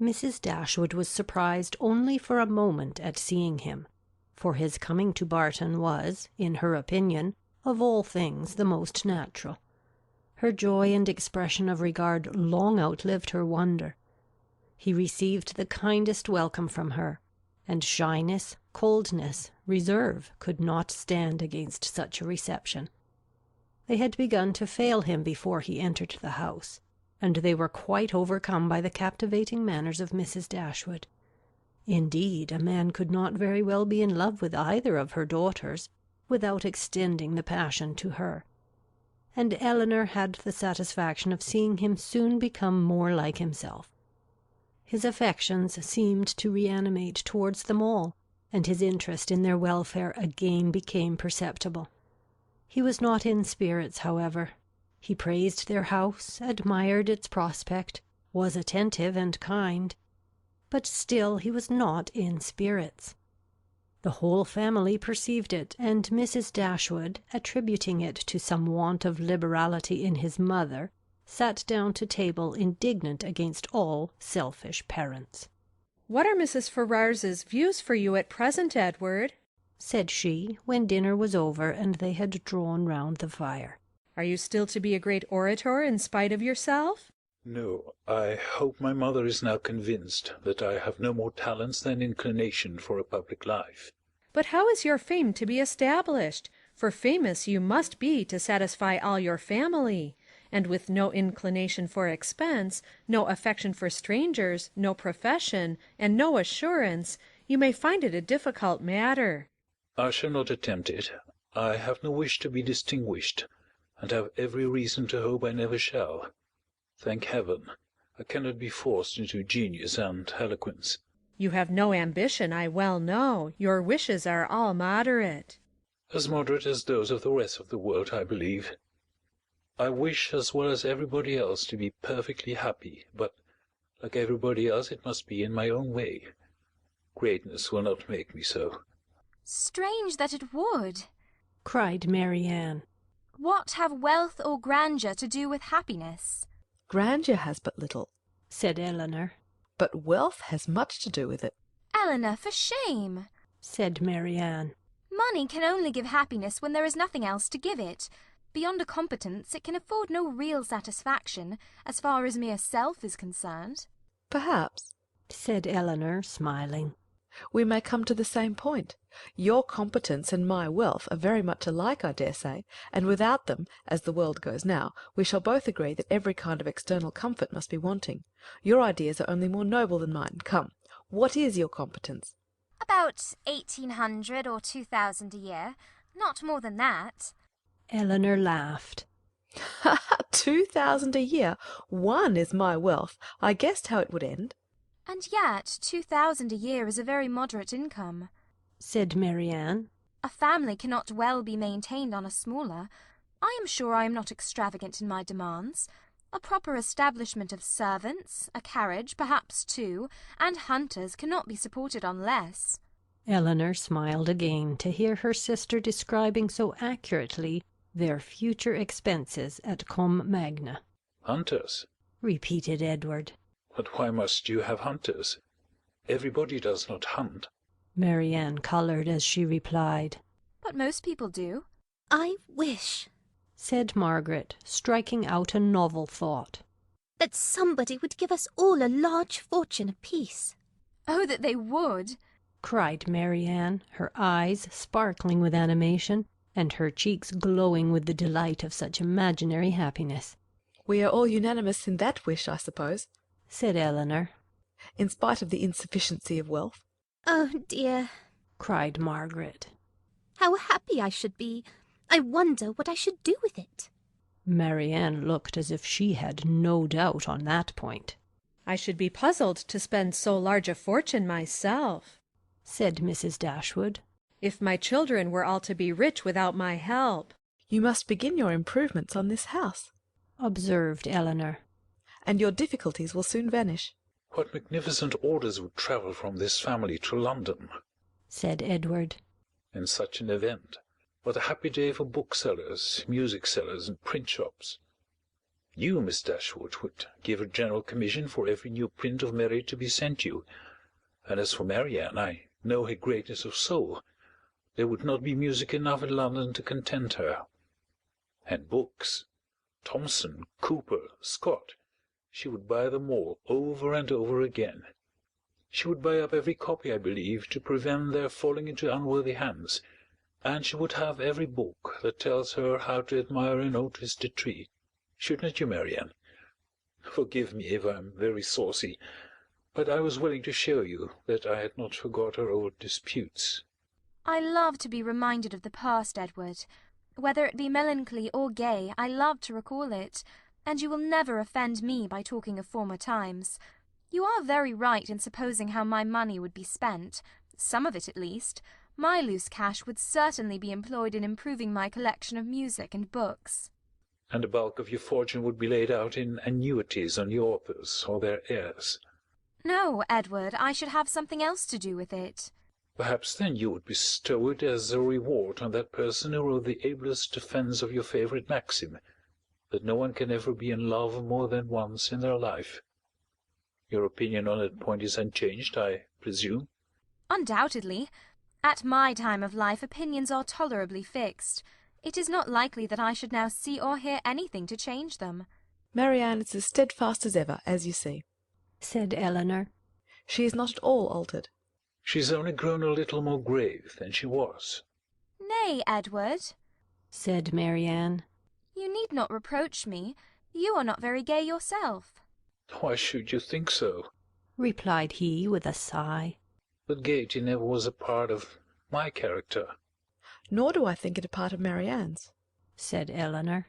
Mrs. Dashwood was surprised only for a moment at seeing him, for his coming to Barton was, in her opinion, of all things the most natural. Her joy and expression of regard long outlived her wonder. He received the kindest welcome from her, and shyness, coldness, reserve could not stand against such a reception. They had begun to fail him before he entered the house, and they were quite overcome by the captivating manners of Mrs. Dashwood. Indeed, a man could not very well be in love with either of her daughters without extending the passion to her, and Elinor had the satisfaction of seeing him soon become more like himself. His affections seemed to reanimate towards them all, and his interest in their welfare again became perceptible. He was not in spirits, however. He praised their house, admired its prospect, was attentive and kind, but still he was not in spirits. The whole family perceived it, and Mrs. Dashwood, attributing it to some want of liberality in his mother, sat down to table indignant against all selfish parents. "What are Mrs. Ferrars's views for you at present, Edward?" said she, when dinner was over and they had drawn round the fire. "Are you still to be a great orator in spite of yourself?" No, I hope my mother is now convinced that I have no more talents than inclination for a public life. "But how is your fame to be established? For famous you must be to satisfy all your family, and with no inclination for expense, no affection for strangers, no profession, and no assurance, you may find it a difficult matter." I shall not attempt it. I have no wish to be distinguished, and have every reason to hope I never shall. Thank heaven, I cannot be forced into genius and eloquence. "You have no ambition, I well know. Your wishes are all moderate." As moderate as those of the rest of the world, I believe. I wish, as well as everybody else, to be perfectly happy, but, like everybody else, it must be in my own way. Greatness will not make me so. "Strange that it would," cried Marianne. "What have wealth or grandeur to do with happiness?" "Grandeur has but little," said Elinor. "but wealth has much to do with it." "Elinor, for shame!" said Marianne. "Money can only give happiness when there is nothing else to give it. Beyond a competence, it can afford no real satisfaction, as far as mere self is concerned." "Perhaps," said Elinor, smiling, "we may come to the same point. Your competence and my wealth are very much alike, I dare say, and without them, as the world goes now, we shall both agree that every kind of external comfort must be wanting. Your ideas are only more noble than mine. Come, what is your competence?" "About 1,800 or 2,000 a year. Not more than that." Elinor laughed. 2,000 a year! One is my wealth. I guessed how it would end. "And yet 2,000 a year is a very moderate income," said Marianne. "A family cannot well be maintained on a smaller. I am sure I am not extravagant in my demands. A proper establishment of servants, a carriage, perhaps two, and hunters cannot be supported on less." Elinor smiled again to hear her sister describing so accurately their future expenses at Combe Magna. Hunters? repeated Edward. But why must you have hunters? Everybody does not hunt. Marianne coloured as she replied. "But most people do." "I wish," said Margaret, striking out a novel thought, "that somebody would give us all a large fortune apiece." "Oh, that they would!" cried Marianne, her eyes sparkling with animation, and her cheeks glowing with the delight of such imaginary happiness. "We are all unanimous in that wish, I suppose," said Elinor. "in spite of the insufficiency of wealth." "Oh, dear," cried Margaret. "how happy I should be! I wonder what I should do with it." Marianne looked as if she had no doubt on that point. "I should be puzzled to spend so large a fortune myself," said Mrs. Dashwood, "if my children were all to be rich without my help." "You must begin your improvements on this house," observed Elinor, "and your difficulties will soon vanish." What magnificent orders would travel from this family to London, said Edward. in such an event. What a happy day for booksellers, music sellers, and print shops. You, Miss Dashwood, would give a general commission for every new print of Mary to be sent you, and as for Marianne, I know her greatness of soul. There would not be music enough in London to content her. And books, Thomson, Cooper, Scott, she would buy them all over and over again. She would buy up every copy, I believe, to prevent their falling into unworthy hands, and she would have every book that tells her how to admire an old twisted tree. Shouldn't you, Marianne? Forgive me if I am very saucy, but I was willing to show you that I had not forgot our old disputes. I love to be reminded of the past, Edward. Whether it be melancholy or gay, I love to recall it, and you will never offend me by talking of former times. You are very right in supposing how my money would be spent, some of it at least. My loose cash would certainly be employed in improving my collection of music and books. And the bulk of your fortune would be laid out in annuities on the authors or their heirs. No, Edward, I should have something else to do with it. Perhaps then you would bestow it as a reward on that person who wrote the ablest defence of your favourite maxim, that no one can ever be in love more than once in their life. Your opinion on that point is unchanged, I presume? Undoubtedly. At my time of life opinions are tolerably fixed. It is not likely that I should now see or hear anything to change them. Marianne is as steadfast as ever, as you see, said Eleanor. She is not at all altered. She's only grown a little more grave than she was. Nay, Edward, said Marianne. You need not reproach me. You are not very gay yourself. Why should you think so? Replied he with a sigh. But gaiety never was a part of my character. Nor do I think it a part of Marianne's, said Eleanor.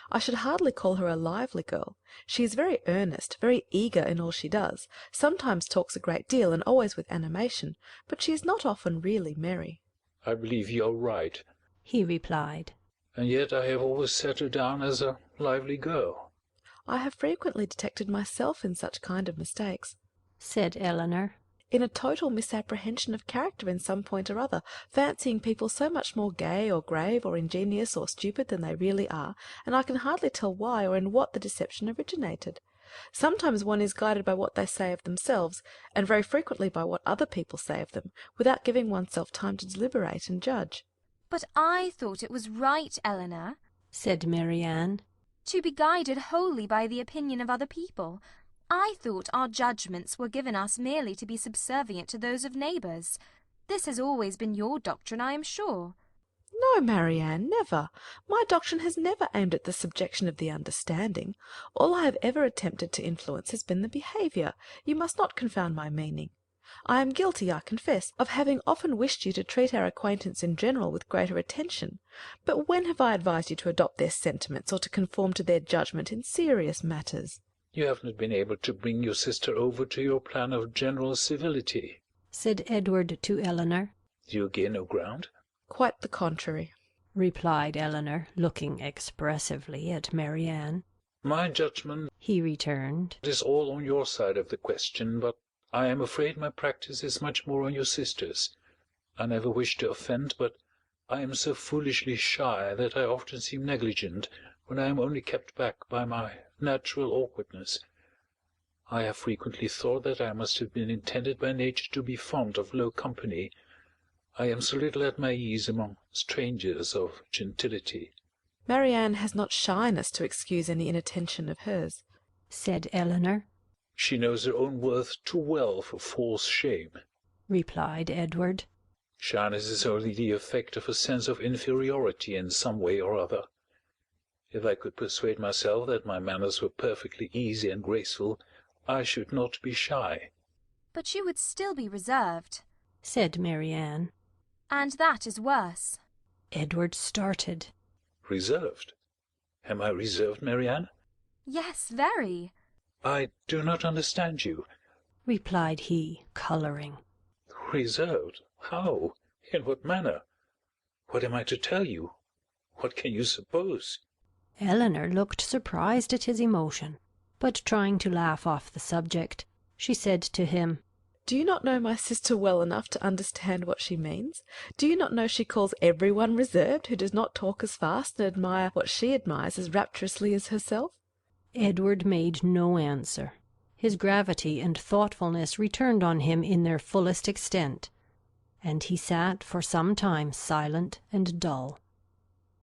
I should hardly call her a lively girl. She is very earnest, very eager in all she does, sometimes talks a great deal, and always with animation, but she is not often really merry. I believe you are right, he replied. And yet I have always set her down as a lively girl. I have frequently detected myself in such kind of mistakes, said Eleanor. In a total misapprehension of character in some point or other, fancying people so much more gay or grave or ingenious or stupid than they really are, and I can hardly tell why or in what the deception originated. Sometimes one is guided by what they say of themselves, and very frequently by what other people say of them, without giving oneself time to deliberate and judge. But I thought it was right, Eleanor, said Marianne, to be guided wholly by the opinion of other people. I thought our judgments were given us merely to be subservient to those of neighbours. This has always been your doctrine, I am sure. No, Marianne, never. My doctrine has never aimed at the subjection of the understanding. All I have ever attempted to influence has been the behaviour. You must not confound my meaning. I am guilty, I confess, of having often wished you to treat our acquaintance in general with greater attention. But when have I advised you to adopt their sentiments, or to conform to their judgment in serious matters? You have not been able to bring your sister over to your plan of general civility, said Edward to Eleanor. Do you gain no ground? Quite the contrary, replied Eleanor, looking expressively at Marianne. My judgment, he returned, is all on your side of the question, but I am afraid my practice is much more on your sister's. I never wish to offend, but I am so foolishly shy that I often seem negligent when I am only kept back by my natural awkwardness. I have frequently thought that I must have been intended by nature to be fond of low company. I am so little at my ease among strangers of gentility. Marianne has not shyness to excuse any inattention of hers, said Eleanor. She knows her own worth too well for false shame, replied Edward. Shyness is only the effect of a sense of inferiority in some way or other. If I could persuade myself that my manners were perfectly easy and graceful, I should not be shy. But you would still be reserved, said Marianne. And that is worse. Edward started. Reserved? Am I reserved, Marianne? Yes, very. I do not understand you, replied he, colouring. Reserved? How? In what manner? What am I to tell you? What can you suppose? Eleanor looked surprised at his emotion, but trying to laugh off the subject, she said to him, Do you not know my sister well enough to understand what she means? Do you not know she calls everyone reserved who does not talk as fast and admire what she admires as rapturously as herself? Edward made no answer. His gravity and thoughtfulness returned on him in their fullest extent, and he sat for some time silent and dull.